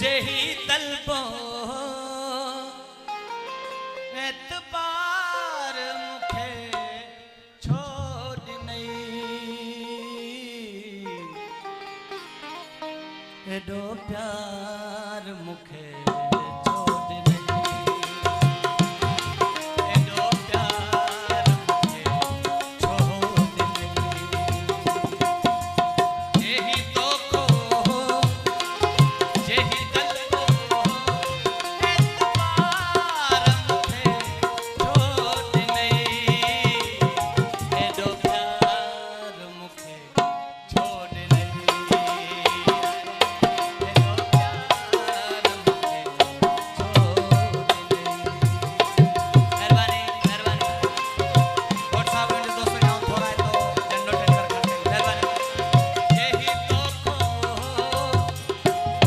जेही तलबो एतबार मुखे छोड़ नहीं एडो प्यार मुखे छोड़ नहीं एडो प्यार मुखे छोड़ नहीं जेही तोखो जेही तलबो एतबार मुखे छोड़ नहीं एडो प्यार मुखे छोड़ नहीं एडो प्यार मुखे छोड़ नहीं मेहरबानी मेहरबानी व्हाट्सएप में दोस्तों यहाँ थोड़ा है तो झंडो टेंडर करते हैं मेहरबानी जेही तोखो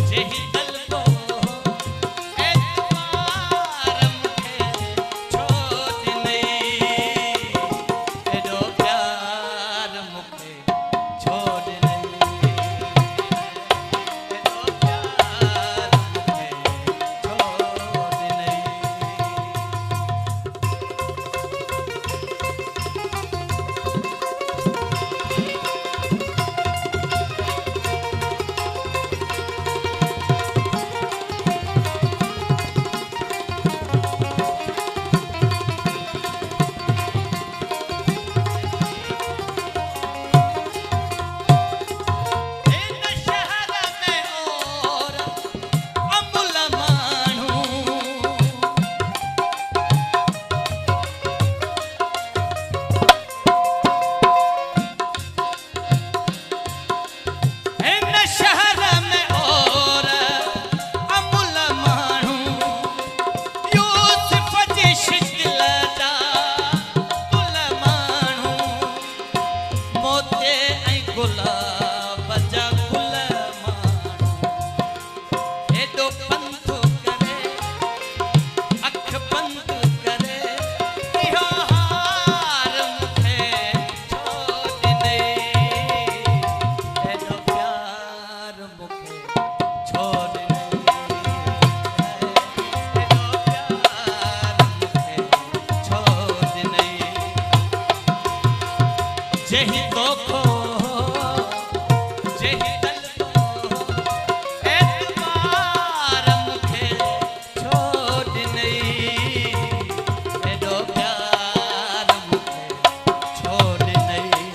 जेही तलबो एतबार मुखे छोड़ नहीं एडो प्यार मुखे छोड़ नहीं एडो प्यार मुखे इन शहर में और अमुल मानू यूसुफ जी शिकिल जा गुल मानू मोते ऐं गुलाब जा गुल मानू एडो पंथ करे अख बंद करे इहो हार मुखे छोड़ नहीं एडो प्यार मुखे छोड़ नहीं एडो प्यार मुखे छोड़ नहीं जेही तोखो जेही तलबो एतबार मुखे छोड़ नहीं एडो प्यार मुखे छोड़ नहीं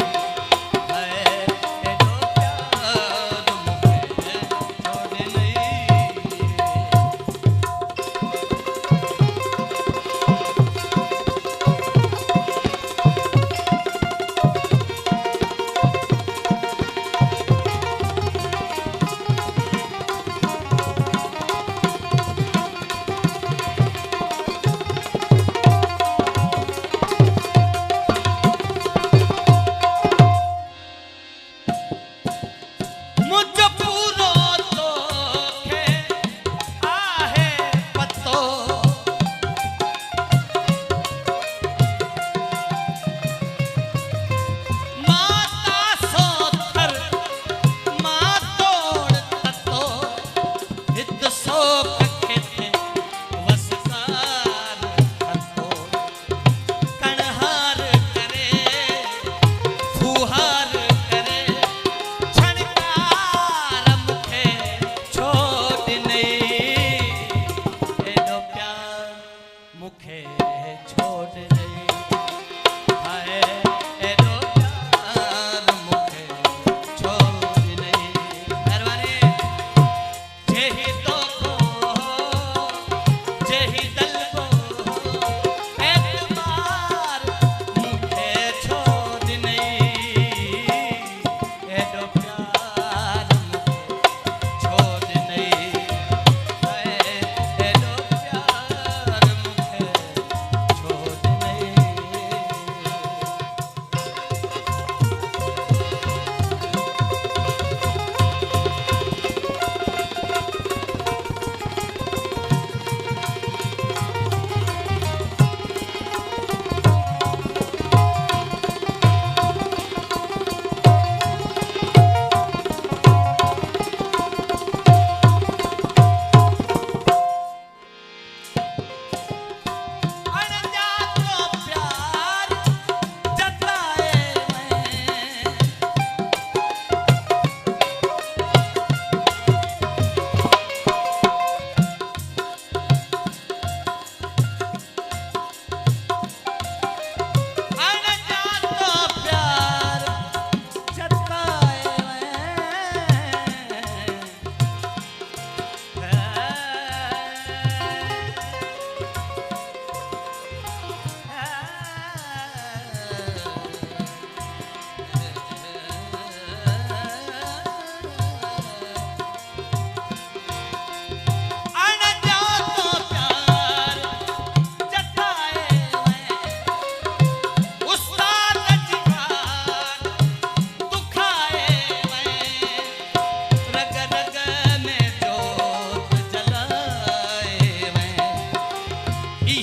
एडो प्यार मुखे छोड़ नहीं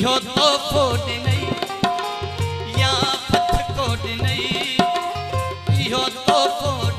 इहो तो फोड़ नहीं या पथ कोड नहीं इहो तो फोड़